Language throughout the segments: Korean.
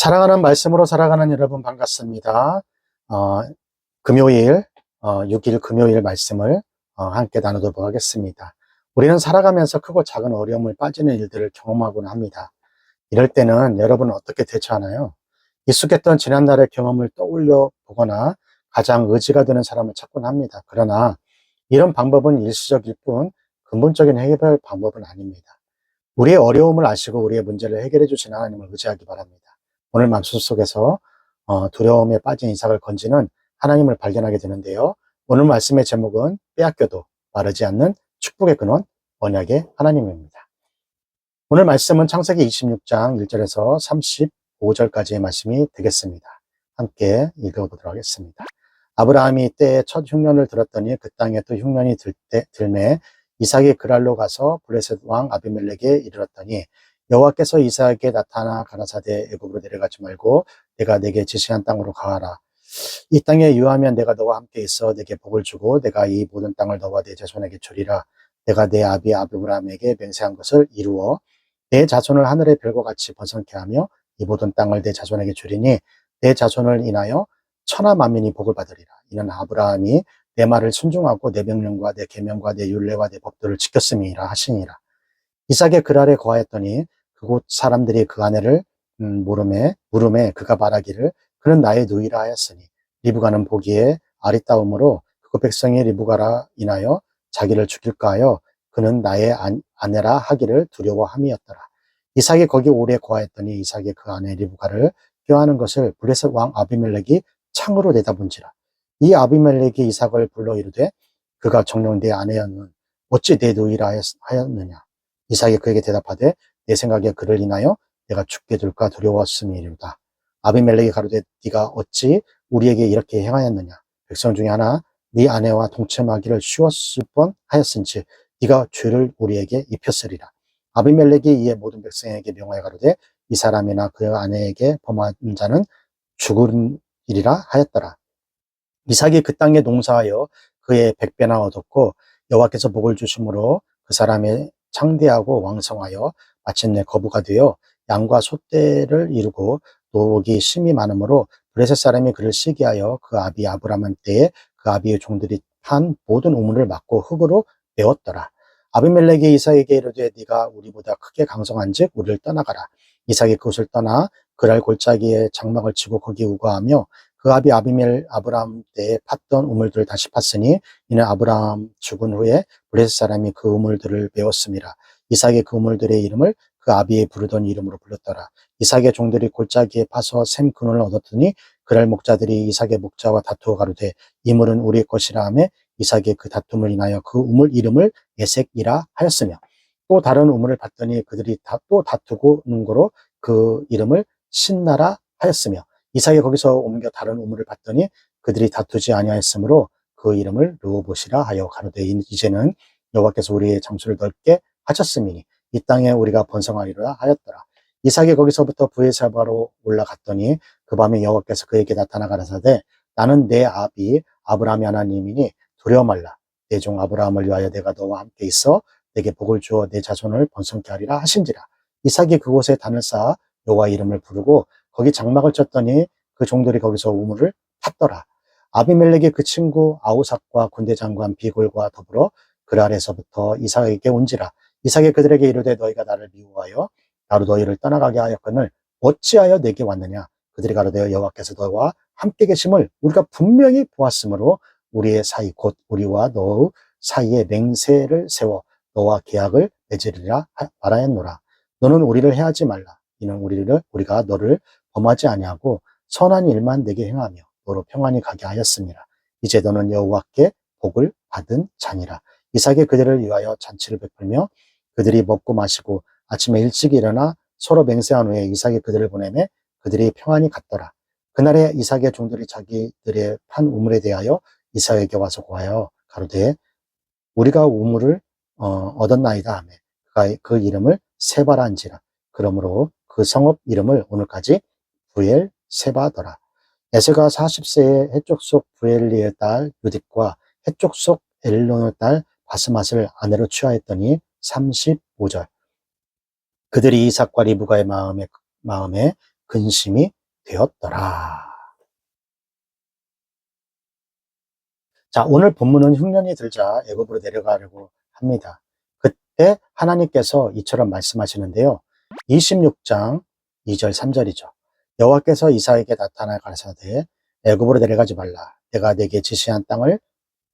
사랑하는 말씀으로 살아가는 여러분 반갑습니다. 어, 금요일, 6일 금요일 말씀을 함께 나누도록 하겠습니다. 우리는 살아가면서 크고 작은 어려움을 빠지는 일들을 경험하곤 합니다. 이럴 때는 여러분은 어떻게 대처하나요? 익숙했던 지난날의 경험을 떠올려 보거나 가장 의지가 되는 사람을 찾곤 합니다. 그러나 이런 방법은 일시적일 뿐 근본적인 해결 방법은 아닙니다. 우리의 어려움을 아시고 우리의 문제를 해결해 주시는 하나님을 의지하기 바랍니다. 오늘 말씀 속에서 두려움에 빠진 이삭을 건지는 하나님을 발견하게 되는데요. 오늘 말씀의 제목은 빼앗겨도 마르지 않는 축복의 근원, 언약의 하나님입니다. 오늘 말씀은 창세기 26장 1절에서 35절까지의 말씀이 되겠습니다. 함께 읽어보도록 하겠습니다. 아브라함이 때에 첫 흉년을 들었더니 그 땅에 또 흉년이 들매 이삭이 그랄로 가서 블레셋 왕 아비멜렉에 이르렀더니 여호와께서 이삭에게 나타나 가라사대 애굽으로 내려가지 말고 내가 내게 지시한 땅으로 가라. 이 땅에 유하면 내가 너와 함께 있어 내게 복을 주고 내가 이 모든 땅을 너와 내 자손에게 주리라. 내가 내 아비 아브라함에게 맹세한 것을 이루어 내 자손을 하늘의 별과 같이 번성케 하며 이 모든 땅을 내 자손에게 주리니 내 자손을 인하여 천하 만민이 복을 받으리라. 이는 아브라함이 내 말을 순종하고 내 명령과 내 계명과 내 율례와 내 법도를 지켰음이라 하시니라. 이삭의 그랄에 거하였더니 그곳 사람들이 그 아내를 물음에 그가 말하기를 그는 나의 누이라 하였으니 리브가는 보기에 아리따움으로 그 백성이 리브가라 인하여 자기를 죽일까 하여 그는 나의 아내라 하기를 두려워함이었더라. 이삭이 거기 오래 거하였더니 이삭이 그 아내 리브가를 껴안은 것을 블레셋 왕 아비멜렉이 창으로 내다본지라. 이 아비멜렉이 이삭을 불러 이르되 그가 정녕 내 아내였는 어찌 내 누이라 하였느냐. 이삭이 그에게 대답하되 내 생각에 그를 인하여 내가 죽게 될까 두려웠음이로다. 아비멜렉이 가로되 네가 어찌 우리에게 이렇게 행하였느냐. 백성 중에 하나 네 아내와 동침하기를 쉬웠을 뻔하였은지 네가 죄를 우리에게 입혔으리라. 아비멜렉이 이에 모든 백성에게 명하여 가로되 이 사람이나 그 아내에게 범한 자는 죽으리라 하였더라. 이삭이 그 땅에 농사하여 그의 100배나 얻었고 여호와께서 복을 주심으로 그 사람의 창대하고 왕성하여 마침내 거부가 되어 양과 소떼를 이루고 노복이 심이 많으므로 블레셋 사람이 그를 시기하여 그 아비 아브라함 때에 그 아비의 종들이 판 모든 우물을 막고 흙으로 메웠더라. 아비멜렉이 이삭에게 이르되 네가 우리보다 크게 강성한즉 우리를 떠나가라. 이삭이 그곳을 떠나 그랄 골짜기에 장막을 치고 거기 우거하며 그 아비 아브라함 때에 팠던 우물들을 다시 팠으니 이는 아브라함 죽은 후에 블레셋 사람이 그 우물들을 메웠음이라. 이삭이 그 우물들의 이름을 그 아비의 부르던 이름으로 불렀더라. 이삭의 종들이 골짜기에 파서 샘 근원을 얻었더니 그랄 목자들이 이삭의 목자와 다투어 가로되 이 물은 우리의 것이라 하며 이삭의 그 다툼을 인하여 그 우물 이름을 에색이라 하였으며 또 다른 우물을 봤더니 그들이 또 다투고는 거로 그 이름을 신나라 하였으며 이삭이 거기서 옮겨 다른 우물을 봤더니 그들이 다투지 아니하였으므로 그 이름을 르호봇이라 하여 가로되 이제는 여호와께서 우리의 장소를 넓게 하셨음이니 이 땅에 우리가 번성하리라 하였더라. 이삭이 거기서부터 브에사바로 올라갔더니 그 밤에 여호와께서 그에게 나타나 가라사대 나는 내 아비 아브라함의 하나님이니 두려워 말라. 내 종 아브라함을 위하여 내가 너와 함께 있어 내게 복을 주어 내 자손을 번성케 하리라 하신지라. 이삭이 그곳에 단을 쌓아 여호와 이름을 부르고 거기 장막을 쳤더니 그 종들이 거기서 우물을 팠더라. 아비멜렉의 그 친구 아우삭과 군대 장관 비골과 더불어 그랄에서부터 이삭에게 온지라. 이삭이 그들에게 이르되 너희가 나를 미워하여 나로 너희를 떠나가게 하였거늘 어찌하여 내게 왔느냐. 그들이 가로되 여호와께서 너와 함께 계심을 우리가 분명히 보았으므로 우리의 사이 곧 우리와 너 사이에 맹세를 세워 너와 계약을 맺으리라 말하였노라. 너는 우리를 해하지 말라. 이는 우리가 너를 범하지 아니하고 선한 일만 내게 행하며 너로 평안히 가게 하였습니다. 이제 너는 여호와께 복을 받은 자니라. 이삭이 그들을 위하여 잔치를 베풀며 그들이 먹고 마시고 아침에 일찍 일어나 서로 맹세한 후에 이삭이 그들을 보내매 그들이 평안히 갔더라. 그날에 이삭의 종들이 자기들의 판 우물에 대하여 이삭에게 와서 고하여 가로되 우리가 우물을 얻었나이다 하며 그가 그 이름을 세바란지라. 그러므로 그 성읍 이름을 오늘까지 부엘 세바더라. 에스가 40세에 해쪽 속 부엘리의 딸 유딕과 해쪽 속 엘론의 딸 바스맛을 아내로 취하였더니 35절. 그들이 이삭과 리브가의 마음에 근심이 되었더라. 자, 오늘 본문은 흉년이 들자 애굽으로 내려가려고 합니다. 그때 하나님께서 이처럼 말씀하시는데요. 26장 2절 3절이죠. 여호와께서 이삭에게 나타나 가라사대 애굽으로 내려가지 말라. 내가 네게 지시한 땅을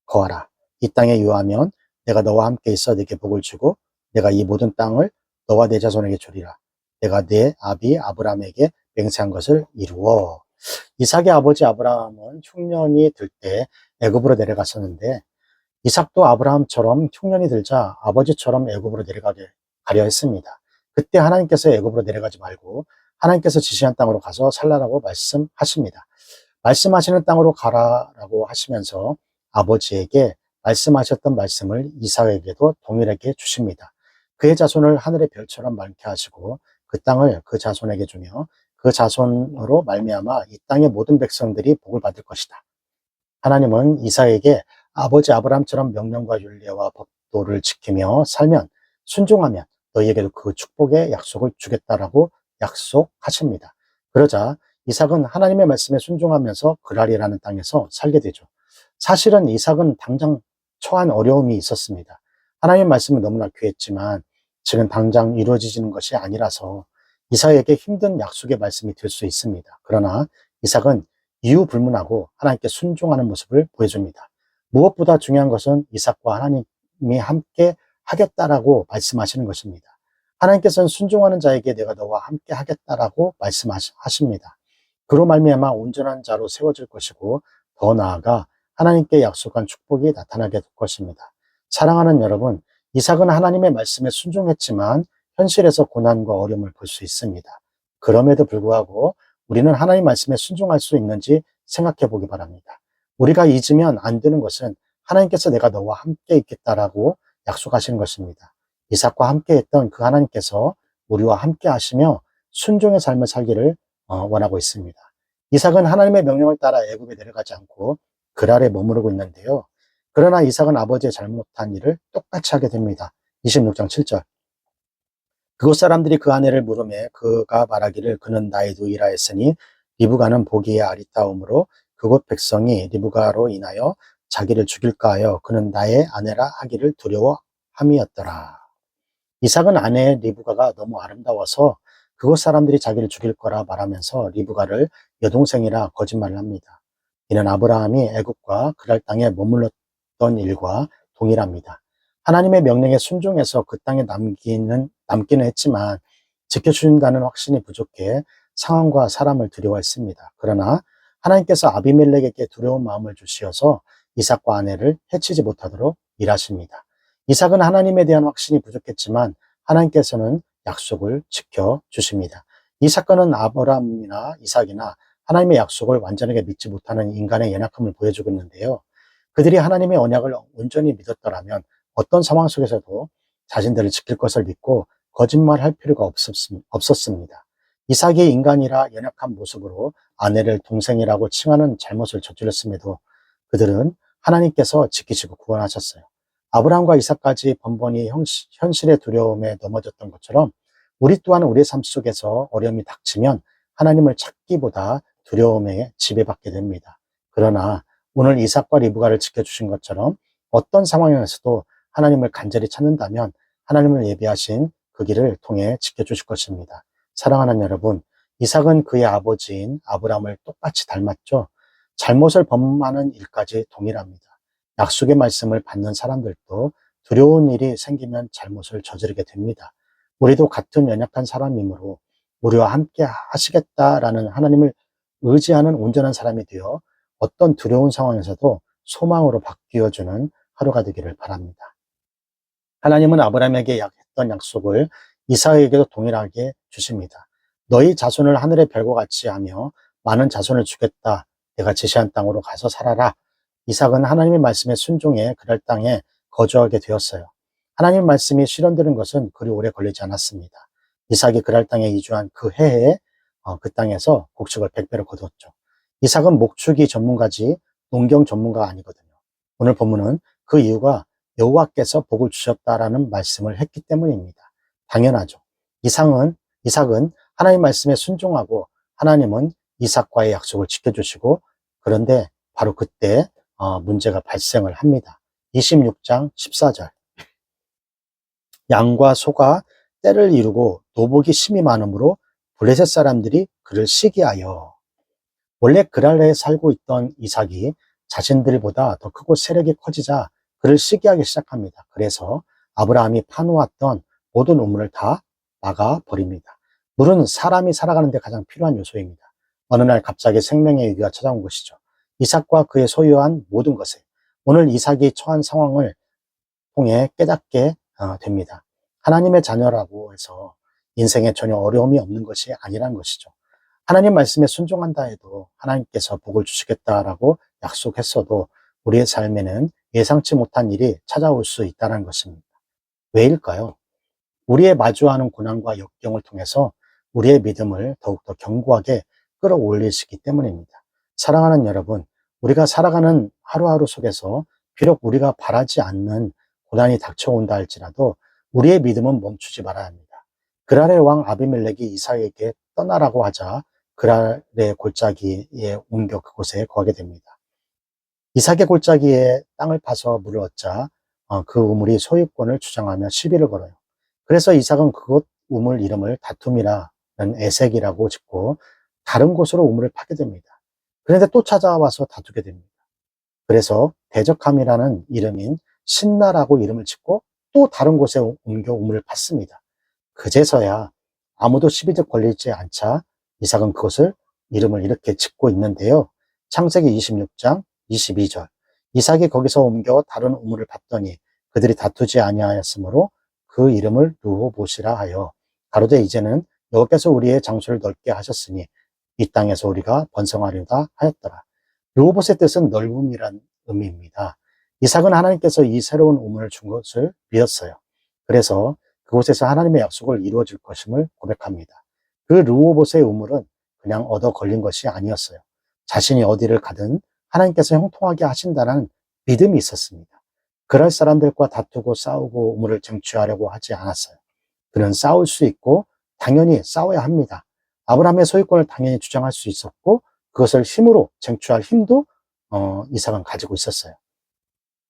거하라. 이 땅에 유하면 내가 너와 함께 있어 네게 복을 주고 내가 이 모든 땅을 너와 내 자손에게 주리라. 내가 내 아비 아브라함에게 맹세한 것을 이루어. 이삭의 아버지 아브라함은 흉년이 들 때 애굽으로 내려갔었는데 이삭도 아브라함처럼 흉년이 들자 아버지처럼 애굽으로 내려가게 가려 했습니다. 그때 하나님께서 애굽으로 내려가지 말고 하나님께서 지시한 땅으로 가서 살라라고 말씀하십니다. 말씀하시는 땅으로 가라라고 하시면서 아버지에게 말씀하셨던 말씀을 이삭에게도 동일하게 주십니다. 그의 자손을 하늘의 별처럼 많게 하시고 그 땅을 그 자손에게 주며 그 자손으로 말미암아 이 땅의 모든 백성들이 복을 받을 것이다. 하나님은 이삭에게 아버지 아브라함처럼 명령과 율례와 법도를 지키며 살면 순종하면 너희에게도 그 축복의 약속을 주겠다라고 약속하십니다. 그러자 이삭은 하나님의 말씀에 순종하면서 그랄이라는 땅에서 살게 되죠. 사실은 이삭은 당장 처한 어려움이 있었습니다. 하나님의 말씀은 너무나 귀했지만 지금 당장 이루어지는 것이 아니라서 이삭에게 힘든 약속의 말씀이 될 수 있습니다. 그러나 이삭은 이유 불문하고 하나님께 순종하는 모습을 보여줍니다. 무엇보다 중요한 것은 이삭과 하나님이 함께 하겠다라고 말씀하시는 것입니다. 하나님께서는 순종하는 자에게 내가 너와 함께 하겠다라고 말씀하십니다. 그로 말미암아 온전한 자로 세워질 것이고 더 나아가 하나님께 약속한 축복이 나타나게 될 것입니다. 사랑하는 여러분, 이삭은 하나님의 말씀에 순종했지만 현실에서 고난과 어려움을 볼 수 있습니다. 그럼에도 불구하고 우리는 하나님 말씀에 순종할 수 있는지 생각해 보기 바랍니다. 우리가 잊으면 안 되는 것은 하나님께서 내가 너와 함께 있겠다라고 약속하시는 것입니다. 이삭과 함께 했던 그 하나님께서 우리와 함께 하시며 순종의 삶을 살기를 원하고 있습니다. 이삭은 하나님의 명령을 따라 애굽에 내려가지 않고 그랄에 머무르고 있는데요. 그러나 이삭은 아버지의 잘못한 일을 똑같이 하게 됩니다. 26장 7절. 그곳 사람들이 그 아내를 물으매 그가 말하기를 그는 나의 누이라 했으니 리브가는 보기에 아리따움으로 그곳 백성이 리브가로 인하여 자기를 죽일까 하여 그는 나의 아내라 하기를 두려워함이었더라. 이삭은 아내 리브가가 너무 아름다워서 그곳 사람들이 자기를 죽일 거라 말하면서 리브가를 여동생이라 거짓말을 합니다. 이는 아브라함이 애굽과 그랄 땅에 머물렀던 일과 동일합니다. 하나님의 명령에 순종해서 그 땅에 남기는 했지만 지켜주신다는 확신이 부족해 상황과 사람을 두려워했습니다. 그러나 하나님께서 아비멜렉에게 두려운 마음을 주시어서 이삭과 아내를 해치지 못하도록 일하십니다. 이삭은 하나님에 대한 확신이 부족했지만 하나님께서는 약속을 지켜주십니다. 이 사건은 아브라함이나 이삭이나 하나님의 약속을 완전하게 믿지 못하는 인간의 연약함을 보여주고 있는데요. 그들이 하나님의 언약을 온전히 믿었더라면 어떤 상황 속에서도 자신들을 지킬 것을 믿고 거짓말할 필요가 없었습니다. 이삭이 인간이라 연약한 모습으로 아내를 동생이라고 칭하는 잘못을 저질렀음에도 그들은 하나님께서 지키시고 구원하셨어요. 아브라함과 이삭까지 번번이 현실의 두려움에 넘어졌던 것처럼 우리 또한 우리의 삶 속에서 어려움이 닥치면 하나님을 찾기보다 두려움에 지배받게 됩니다. 그러나 오늘 이삭과 리브가를 지켜주신 것처럼 어떤 상황에서도 하나님을 간절히 찾는다면 하나님을 예비하신 그 길을 통해 지켜주실 것입니다. 사랑하는 여러분, 이삭은 그의 아버지인 아브라함을 똑같이 닮았죠. 잘못을 범하는 일까지 동일합니다. 약속의 말씀을 받는 사람들도 두려운 일이 생기면 잘못을 저지르게 됩니다. 우리도 같은 연약한 사람이므로 우리와 함께 하시겠다라는 하나님을 의지하는 온전한 사람이 되어 어떤 두려운 상황에서도 소망으로 바뀌어주는 하루가 되기를 바랍니다. 하나님은 아브라함에게 했던 약속을 이삭에게도 동일하게 주십니다. 너희 자손을 하늘의 별과 같이 하며 많은 자손을 주겠다. 내가 지시한 땅으로 가서 살아라. 이삭은 하나님의 말씀에 순종해 그랄 땅에 거주하게 되었어요. 하나님의 말씀이 실현되는 것은 그리 오래 걸리지 않았습니다. 이삭이 그랄 땅에 이주한 그 해에 그 땅에서 곡식을 100배로 거두었죠. 이삭은 목축이 전문가지 농경 전문가가 아니거든요. 오늘 본문은 그 이유가 여호와께서 복을 주셨다라는 말씀을 했기 때문입니다. 당연하죠. 이삭은 하나님의 말씀에 순종하고 하나님은 이삭과의 약속을 지켜주시고, 그런데 바로 그때 문제가 발생을 합니다. 26장 14절. 양과 소가 떼를 이루고 노복이 심이 많으므로 블레셋 사람들이 그를 시기하여. 원래 그랄레에 살고 있던 이삭이 자신들보다 더 크고 세력이 커지자 그를 시기하기 시작합니다. 그래서 아브라함이 파놓았던 모든 우물을 다 막아버립니다. 물은 사람이 살아가는 데 가장 필요한 요소입니다. 어느 날 갑자기 생명의 위기가 찾아온 것이죠. 이삭과 그의 소유한 모든 것에. 오늘 이삭이 처한 상황을 통해 깨닫게 됩니다. 하나님의 자녀라고 해서 인생에 전혀 어려움이 없는 것이 아니란 것이죠. 하나님 말씀에 순종한다 해도 하나님께서 복을 주시겠다라고 약속했어도 우리의 삶에는 예상치 못한 일이 찾아올 수 있다는 것입니다. 왜일까요? 우리의 마주하는 고난과 역경을 통해서 우리의 믿음을 더욱더 견고하게 끌어올리시기 때문입니다. 사랑하는 여러분, 우리가 살아가는 하루하루 속에서 비록 우리가 바라지 않는 고난이 닥쳐온다 할지라도 우리의 믿음은 멈추지 말아야 합니다. 그랄의 왕 아비멜렉이 이삭에게 떠나라고 하자 그랄의 골짜기에 옮겨 그곳에 거하게 됩니다. 이삭의 골짜기에 땅을 파서 물을 얻자 그 우물이 소유권을 주장하며 시비를 걸어요. 그래서 이삭은 그곳 우물 이름을 다툼이라는 에색이라고 짓고 다른 곳으로 우물을 파게 됩니다. 그런데 또 찾아와서 다투게 됩니다. 그래서 대적함이라는 이름인 신나라고 이름을 짓고 또 다른 곳에 옮겨 우물을 팠습니다. 그제서야 아무도 시비적 걸리지 않자 이삭은 그것을 이름을 이렇게 짓고 있는데요. 창세기 26장 22절. 이삭이 거기서 옮겨 다른 우물을 팠더니 그들이 다투지 아니하였으므로 그 이름을 르호봇이라 하여 가로되 이제는 여호께서 우리의 장소를 넓게 하셨으니 이 땅에서 우리가 번성하리다 하였더라. 르호봇의 뜻은 넓음이란 의미입니다. 이삭은 하나님께서 이 새로운 우물을 준 것을 믿었어요. 그래서 그곳에서 하나님의 약속을 이루어 줄 것임을 고백합니다. 그 르호봇의 우물은 그냥 얻어 걸린 것이 아니었어요. 자신이 어디를 가든 하나님께서 형통하게 하신다는 믿음이 있었습니다. 그럴 사람들과 다투고 싸우고 우물을 쟁취하려고 하지 않았어요. 그는 싸울 수 있고 당연히 싸워야 합니다. 아브라함의 소유권을 당연히 주장할 수 있었고 그것을 힘으로 쟁취할 힘도 이삭은 가지고 있었어요.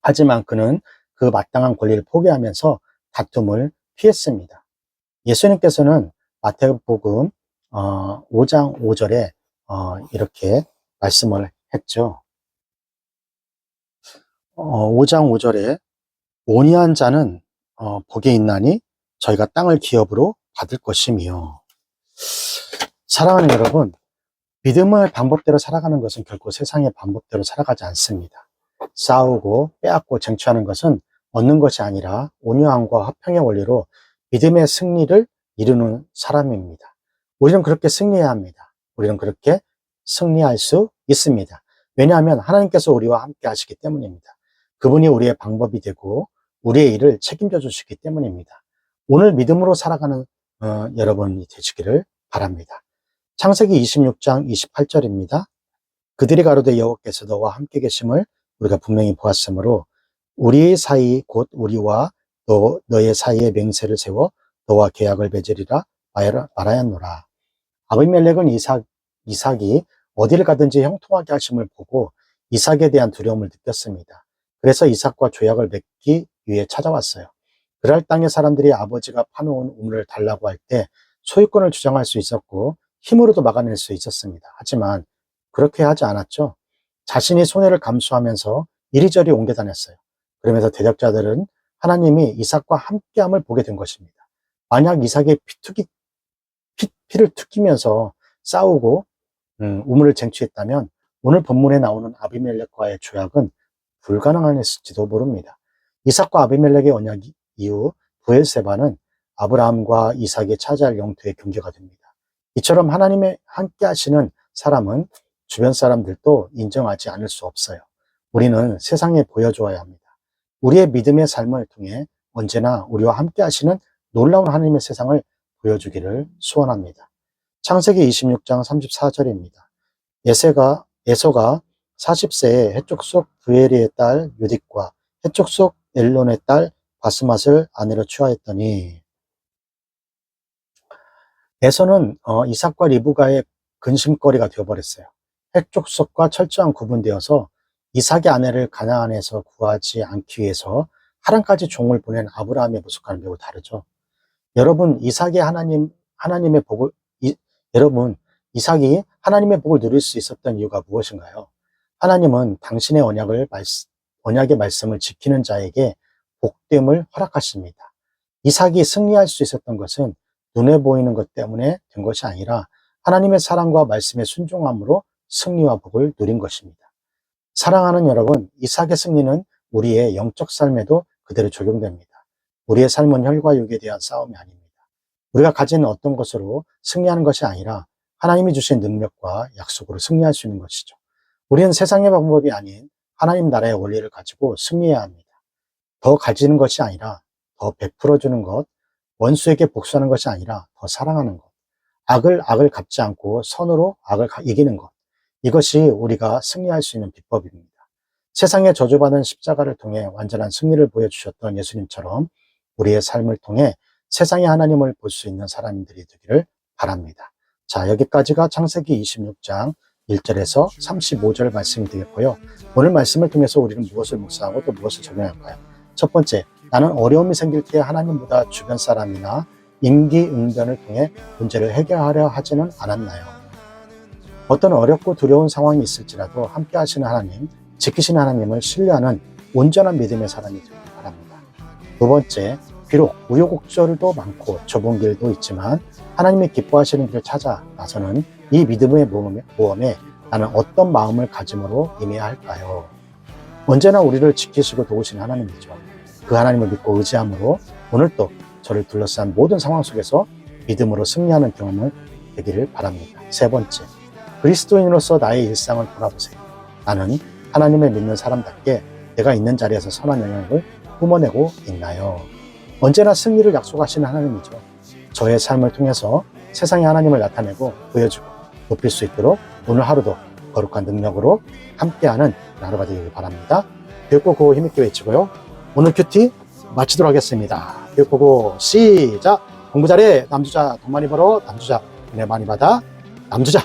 하지만 그는 그 마땅한 권리를 포기하면서 다툼을 피했습니다. 예수님께서는 마태복음 5장 5절에 이렇게 말씀을 했죠. 5장 5절에 온유한 자는 복이 있나니 저희가 땅을 기업으로 받을 것이며. 사랑하는 여러분, 믿음의 방법대로 살아가는 것은 결코 세상의 방법대로 살아가지 않습니다. 싸우고 빼앗고 쟁취하는 것은 얻는 것이 아니라 온유함과 화평의 원리로 믿음의 승리를 이루는 사람입니다. 우리는 그렇게 승리해야 합니다. 우리는 그렇게 승리할 수 있습니다. 왜냐하면 하나님께서 우리와 함께 하시기 때문입니다. 그분이 우리의 방법이 되고 우리의 일을 책임져 주시기 때문입니다. 오늘 믿음으로 살아가는 여러분이 되시기를 바랍니다. 창세기 26장 28절입니다. 그들이 가로되 여호와께서 너와 함께 계심을 우리가 분명히 보았으므로 우리의 사이 곧 우리와 너의 사이에 맹세를 세워 너와 계약을 맺으리라 말하였노라. 아비멜렉은 이삭이 어디를 가든지 형통하게 하심을 보고 이삭에 대한 두려움을 느꼈습니다. 그래서 이삭과 조약을 맺기 위해 찾아왔어요. 그랄 땅의 사람들이 아버지가 파놓은 우물을 달라고 할 때 소유권을 주장할 수 있었고 힘으로도 막아낼 수 있었습니다. 하지만 그렇게 하지 않았죠. 자신이 손해를 감수하면서 이리저리 옮겨 다녔어요. 그러면서 대적자들은 하나님이 이삭과 함께함을 보게 된 것입니다. 만약 이삭이 피를 튀기면서 싸우고 우물을 쟁취했다면 오늘 본문에 나오는 아비멜렉과의 조약은 불가능했을지도 모릅니다. 이삭과 아비멜렉의 언약 이후 브엘세바는 아브라함과 이삭이 차지할 영토의 경계가 됩니다. 이처럼 하나님의 함께 하시는 사람은 주변 사람들도 인정하지 않을 수 없어요. 우리는 세상에 보여주어야 합니다. 우리의 믿음의 삶을 통해 언제나 우리와 함께 하시는 놀라운 하나님의 세상을 보여주기를 소원합니다. 창세기 26장 34절입니다. 에서가 40세에 해쪽 속 부에리의 딸 유딕과 해쪽 속 엘론의 딸 바스맛을 아내로 취하였더니, 에서는 이삭과 리브가의 근심거리가 되어버렸어요. 핵족속과 철저한 구분되어서 이삭의 아내를 가나안에서 구하지 않기 위해서 하란까지 종을 보낸 아브라함의 모습과는 매우 다르죠. 여러분, 여러분, 이삭이 하나님의 복을 누릴 수 있었던 이유가 무엇인가요? 하나님은 당신의 언약의 말씀을 지키는 자에게 복됨을 허락하십니다. 이삭이 승리할 수 있었던 것은 눈에 보이는 것 때문에 된 것이 아니라 하나님의 사랑과 말씀의 순종함으로 승리와 복을 누린 것입니다. 사랑하는 여러분, 이삭의 승리는 우리의 영적 삶에도 그대로 적용됩니다. 우리의 삶은 혈과 육에 대한 싸움이 아닙니다. 우리가 가진 어떤 것으로 승리하는 것이 아니라 하나님이 주신 능력과 약속으로 승리할 수 있는 것이죠. 우리는 세상의 방법이 아닌 하나님 나라의 원리를 가지고 승리해야 합니다. 더 가지는 것이 아니라 더 베풀어주는 것, 원수에게 복수하는 것이 아니라 더 사랑하는 것, 악을 갚지 않고 선으로 악을 이기는 것, 이것이 우리가 승리할 수 있는 비법입니다. 세상에 저주받은 십자가를 통해 완전한 승리를 보여주셨던 예수님처럼 우리의 삶을 통해 세상의 하나님을 볼 수 있는 사람들이 되기를 바랍니다. 자, 여기까지가 창세기 26장 1절에서 35절 말씀이 되겠고요. 오늘 말씀을 통해서 우리는 무엇을 묵상하고 또 무엇을 적용할까요? 첫 번째, 나는 어려움이 생길 때 하나님보다 주변 사람이나 임기응변을 통해 문제를 해결하려 하지는 않았나요? 어떤 어렵고 두려운 상황이 있을지라도 함께 하시는 하나님, 지키시는 하나님을 신뢰하는 온전한 믿음의 사람이 되길 바랍니다. 두 번째, 비록 우여곡절도 많고 좁은 길도 있지만 하나님이 기뻐하시는 길을 찾아 나서는 이 믿음의 모험에 나는 어떤 마음을 가짐으로 임해야 할까요? 언제나 우리를 지키시고 도우시는 하나님이죠. 그 하나님을 믿고 의지함으로 오늘도 저를 둘러싼 모든 상황 속에서 믿음으로 승리하는 경험을 되기를 바랍니다. 세 번째, 그리스도인으로서 나의 일상을 돌아보세요. 나는 하나님을 믿는 사람답게 내가 있는 자리에서 선한 영향을 뿜어내고 있나요? 언제나 승리를 약속하시는 하나님이죠. 저의 삶을 통해서 세상의 하나님을 나타내고 보여주고 높일 수 있도록 오늘 하루도 거룩한 능력으로 함께하는 하루가 되기를 바랍니다. 교육보고 힘있게 외치고요. 오늘 큐티 마치도록 하겠습니다. 교육보고 시작! 공부 잘해! 남주자 돈 많이 벌어! 남주자 은혜 많이 받아! 남주자!